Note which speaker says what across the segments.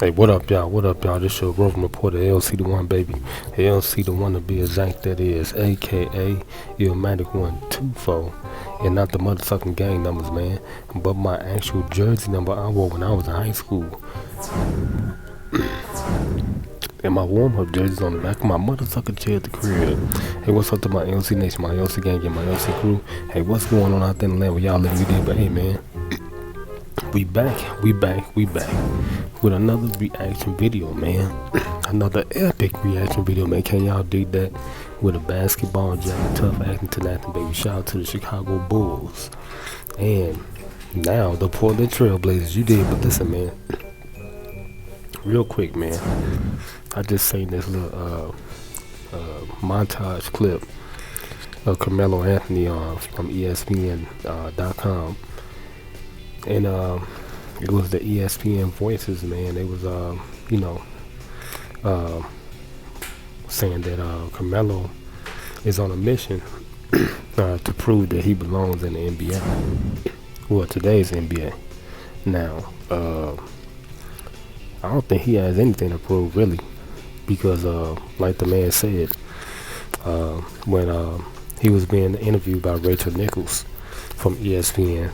Speaker 1: Hey, what up, y'all? What up, y'all? This your roving reporter, LC the One, baby. LC the One to be exact, that is, aka Illmatic 124. And not the motherfucking gang numbers, man, but my actual jersey number I wore when I was in high school. And my warm-up jersey's on the back of my motherfucking chair at the crib. Hey, what's up to my LC Nation, my LC gang, and my LC crew? Hey, what's going on out there in the land where y'all live every day? But hey, man, we back with another reaction video, man. Another epic reaction video, man. Can y'all dig that? With a basketball jacket, tough acting to nothing, baby. Shout out to the Chicago Bulls. And now the Portland Trailblazers. You did, but listen, man. Real quick, man. I just seen this little montage clip of Carmelo Anthony from Espn.com. And it was the ESPN voices, man. They was saying that Carmelo is on a mission to prove that he belongs in the NBA. Well, today's NBA. Now, I don't think he has anything to prove, really, because like the man said, when he was being interviewed by Rachel Nichols from ESPN,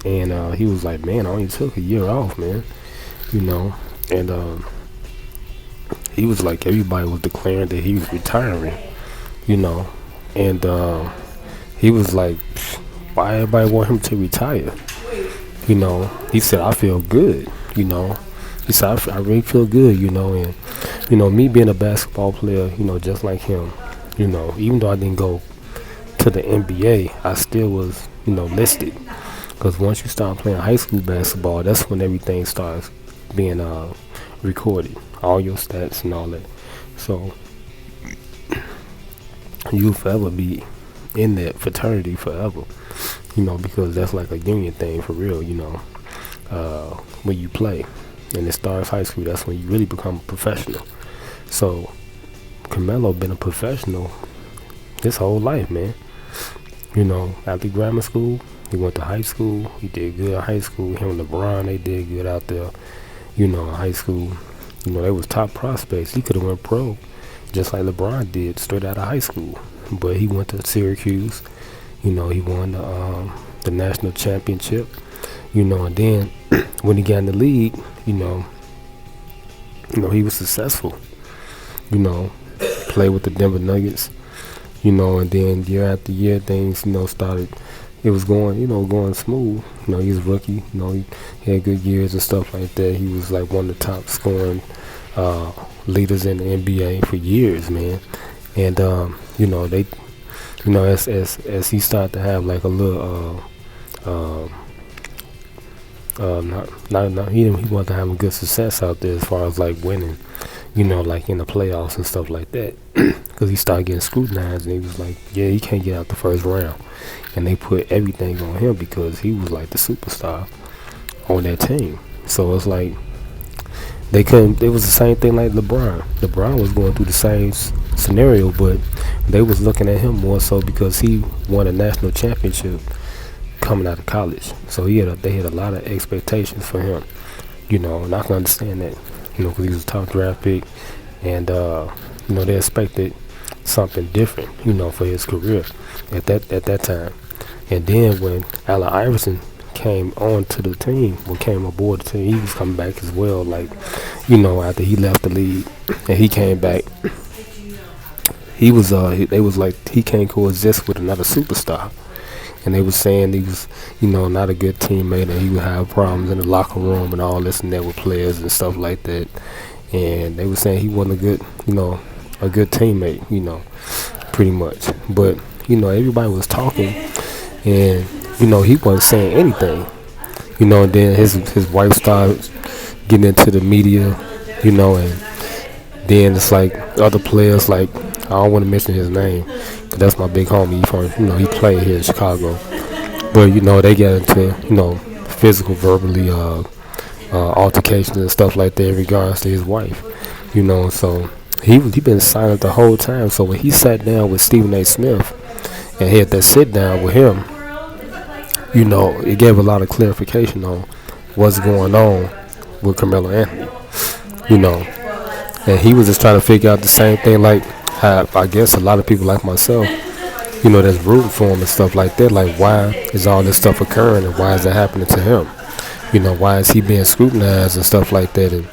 Speaker 1: and he was like, man, I only took a year off, man, and he was like, everybody was declaring that he was retiring, and he was like, why everybody want him to retire? He said, I feel good, he said, I really feel good, and me being a basketball player, just like him, even though I didn't go to the NBA, I still was, listed. Because once you start playing high school basketball, that's when everything starts being recorded. All your stats and all that. So, you'll forever be in that fraternity forever. Because that's like a union thing for real, when you play. And it starts high school, that's when you really become a professional. So, Carmelo been a professional his whole life, man. After grammar school, he went to high school. He did good in high school. Him and LeBron, they did good out there. In high school, they was top prospects. He could have went pro, just like LeBron did, straight out of high school. But he went to Syracuse. He won the national championship. And then when he got in the league, he was successful. Played with the Denver Nuggets. And then year after year, things, started. It was going smooth. He was a rookie. He had good years and stuff like that. He was like one of the top scoring leaders in the NBA for years, man. And they, as he started to have like a little he wasn't having good success out there as far as like winning, like in the playoffs and stuff like that. Because he started getting scrutinized, and he was like, yeah, he can't get out the first round. And they put everything on him because he was like the superstar on that team. So it's like they couldn't. It was the same thing like LeBron. LeBron was going through the same scenario, but they was looking at him more so because he won a national championship coming out of college. So they had a lot of expectations for him, and I can understand that, because he was a top draft pick, and they expected something different, for his career at that time. And then when Allen Iverson came on to the team, came aboard the team, he was coming back as well, like, after he left the league and he came back, they was like, he can't coexist with another superstar. And they was saying he was, not a good teammate, and he would have problems in the locker room and all this and that with players and stuff like that. And they were saying he wasn't a good teammate, pretty much. But, everybody was talking, and, he wasn't saying anything. And then his wife started getting into the media, and then it's like other players, like, I don't want to mention his name, because that's my big homie. He played here in Chicago. But, they got into, physical, verbally, altercations and stuff like that in regards to his wife. So he been silent the whole time. So when he sat down with Stephen A. Smith and had that sit down with him, it gave a lot of clarification on what's going on with Carmelo Anthony. you know. And he was just trying to figure out the same thing, like how I guess a lot of people like myself, you know, that's rooting for him and stuff like that. Like, why is all this stuff occurring, and why is that happening to him? You know, why is he being scrutinized and stuff like that, and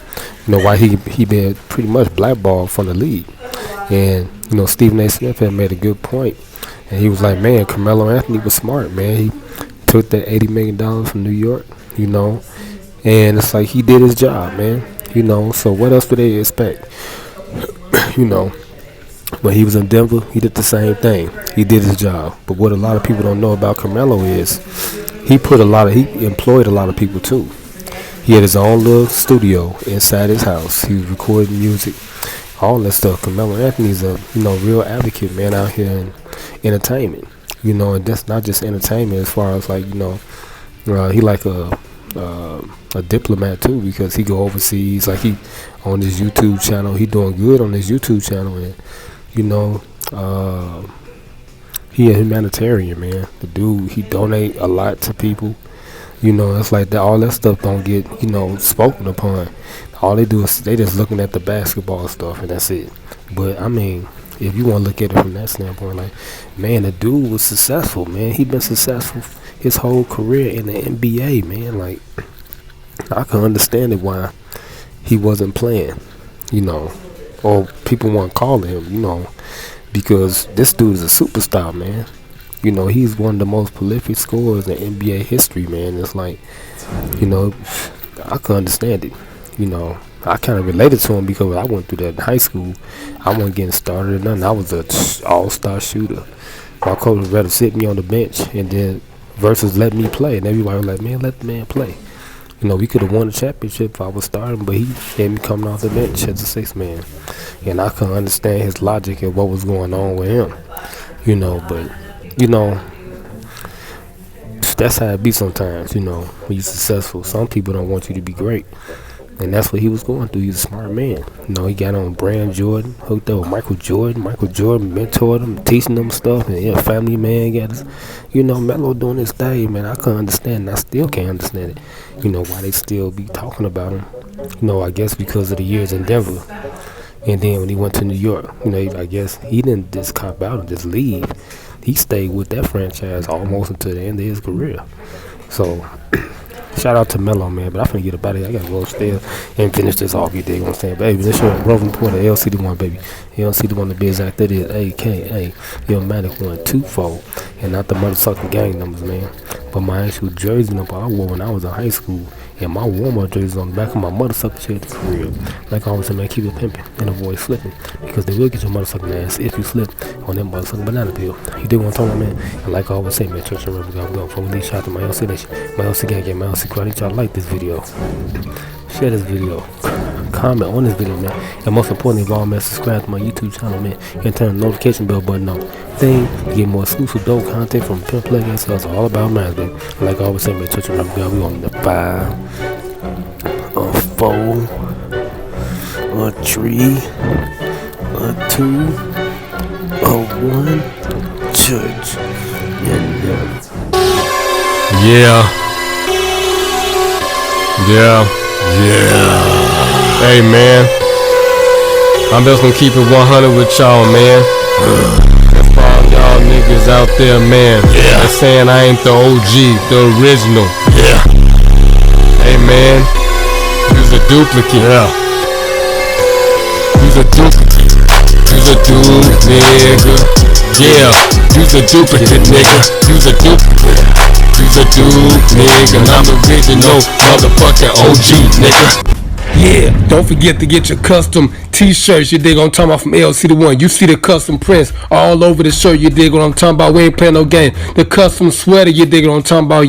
Speaker 1: you know why he been pretty much blackballed from the league. And you know, Stephen A. Smith had made a good point, and he was like, man, Carmelo Anthony was smart, man. He took that $80 million from New York, you know, and it's like he did his job, man. You know, so what else do they expect? You know, when he was in Denver, he did the same thing. He did his job. But what a lot of people don't know about Carmelo is he employed a lot of people too. He had his own little studio inside his house. He was recording music, all that stuff. Carmelo Anthony's a real advocate, man, out here in entertainment. You know, and that's not just entertainment as far as like, he like a diplomat too, because he go overseas. Like, he on his YouTube channel, he doing good on his YouTube channel, and he a humanitarian, man. The dude, he donate a lot to people. You know, it's like that. All that stuff don't get spoken upon. All they do is they just looking at the basketball stuff, and that's it. But I mean, if you want to look at it from that standpoint, like, man, the dude was successful, man. He been successful his whole career in the NBA, man. Like, I can understand it why he wasn't playing, or people weren't calling him, because this dude is a superstar, man. He's one of the most prolific scorers in NBA history, man. It's like, I can understand it. I kind of related to him because I went through that in high school. I wasn't getting started or nothing. I was an all-star shooter. My coach would rather sit me on the bench and then versus let me play. And everybody was like, man, let the man play. We could have won the championship if I was starting, but he had me coming off the bench as a sixth man. And I couldn't understand his logic and what was going on with him. But, that's how it be sometimes, when you're successful. Some people don't want you to be great. And that's what he was going through. He's a smart man. He got on Brand Jordan, hooked up with Michael Jordan. Michael Jordan mentored him, teaching him stuff. And yeah, family man got his, Melo doing his thing, man. I couldn't understand, and I still can't understand it. Why they still be talking about him. I guess because of the years in Denver. And then when he went to New York, I guess he didn't just cop out and just leave. He stayed with that franchise almost until the end of his career. So, shout out to Melo, man, but I'm finna get up out of here. I gotta go upstairs and finish this off, you dig what I'm saying? Baby, this your Roving Porter, LCD1, baby. LCD1, the biz act, that is AKA, Illmatic 124, and not the motherfucking gang numbers, man. But my actual jersey number I wore when I was in high school, and my warm-up jersey on the back of my motherfucking shirt at the crib. Like I always say, man, keep it pimping and avoid slipping, because they will get your motherfucking ass if you slip on that motherfucking banana peel. You dig what I'm talking about, man? And like I always say, man, church and rebel, God, before we leave, shout out to my LC Nation, my LC gang, my LC crew. I need y'all to like this video, share this video, comment on this video, man, and most importantly of all, man, subscribe to my YouTube channel, man, and turn the notification bell button on. Thing, to get more exclusive dope content from Pimp Play Against Us, all about mine, baby. Like I always say, man, church and rebel, God, we on the 5, a 4, a 3, a 2, a 1, church,
Speaker 2: Yeah. Hey, man, I'm just gonna keep it 100 with y'all, man. That's for all y'all niggas out there, man. They're saying I ain't the OG, the original. Hey, man, you's a duplicate. You's a duplicate. You's a dude, nigga. You's a duplicate, nigga. You's a duplicate. You's a dude, nigga. And I'm the original motherfucking OG, nigga. Don't forget to get your custom t-shirts, you dig what I'm talking about, from LC the One. You see the custom prints all over the shirt, you dig what I'm talking about. We ain't playing no game. The custom sweater, you dig what I'm talking about,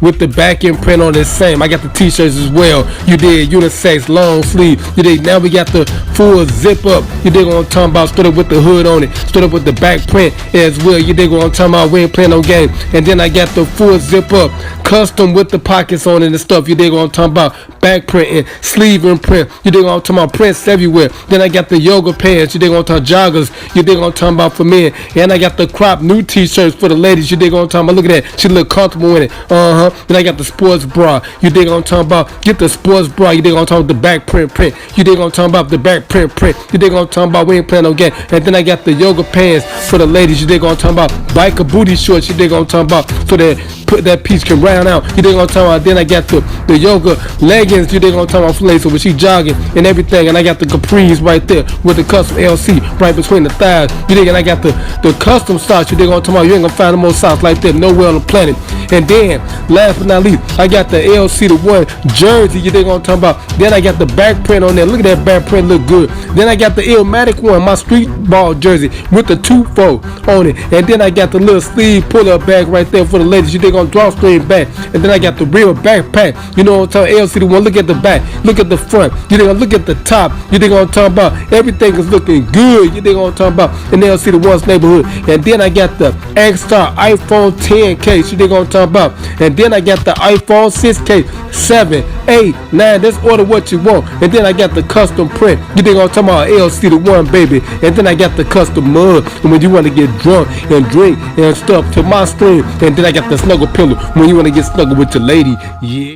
Speaker 2: with the back end print on the same. I got the t-shirts as well, you dig, unisex, long sleeve, you dig. Now we got the full zip up, you dig what I'm talking about, stood up with the hood on it, stood up with the back print as well, you dig what I'm talking about. We ain't playing no game. And then I got the full zip up, custom with the pockets on it and stuff, you dig what I'm talking about, back print.
Speaker 3: legging, sleeve imprint. You dig what I'm talking about? Prints everywhere. Then I got the yoga pants. You dig what I'm talking about? Joggers. You dig what I'm talking about for men. And I got the crop new t-shirts for the ladies. You dig what I'm talking about? Look at that. She look comfortable in it. Then I got the sports bra. You dig what I'm talking about? Get the sports bra. You dig what I'm talking about? The back print. You dig what I'm talking about? The back print. You dig what I'm talking about? We ain't playing no game. And then I got the yoga pants for the ladies. You dig what I'm talking about? Biker booty shorts. You dig what I'm talking about? So that put that piece can round out. You dig what I'm talking about? Then I got the yoga leggings. You dig what I'm talking about? For ladies. So when she jogging and everything. And I got the capris right there with the custom LC right between the thighs. You dig? And I got the custom socks. You dig what I'm talking about? You ain't gonna find no more socks like that nowhere on the planet. And then last but not least, I got the LC the one jersey. You dig what I'm talking about? Then I got the back print on there. Look at that back print, look good. Then I got the Illmatic one, my street ball jersey with the 2-4 on it. And then I got the little sleeve pull-up bag right there for the ladies. You dig on drawstring bag. And then I got the real backpack. You know what I'm talking about? LC the one. Look at the back. Look at the front. You dig on look at the top. You dig what I'm talking about? Everything is looking good. You dig what I'm talking about? In LC the one's neighborhood. And then I got the X-Star iPhone 10 case. You dig what I'm talking about? And then I got the iPhone 6 case. 7, 8, 9. Just order what you want. And then I got the custom print. You dig what I'm talking about? LC the one, baby. And then I got the custom mug. And when you want to get drunk and drink and stuff to my stream. And then I got the snuggle pillow when you want to get snuggle with your lady. Yeah.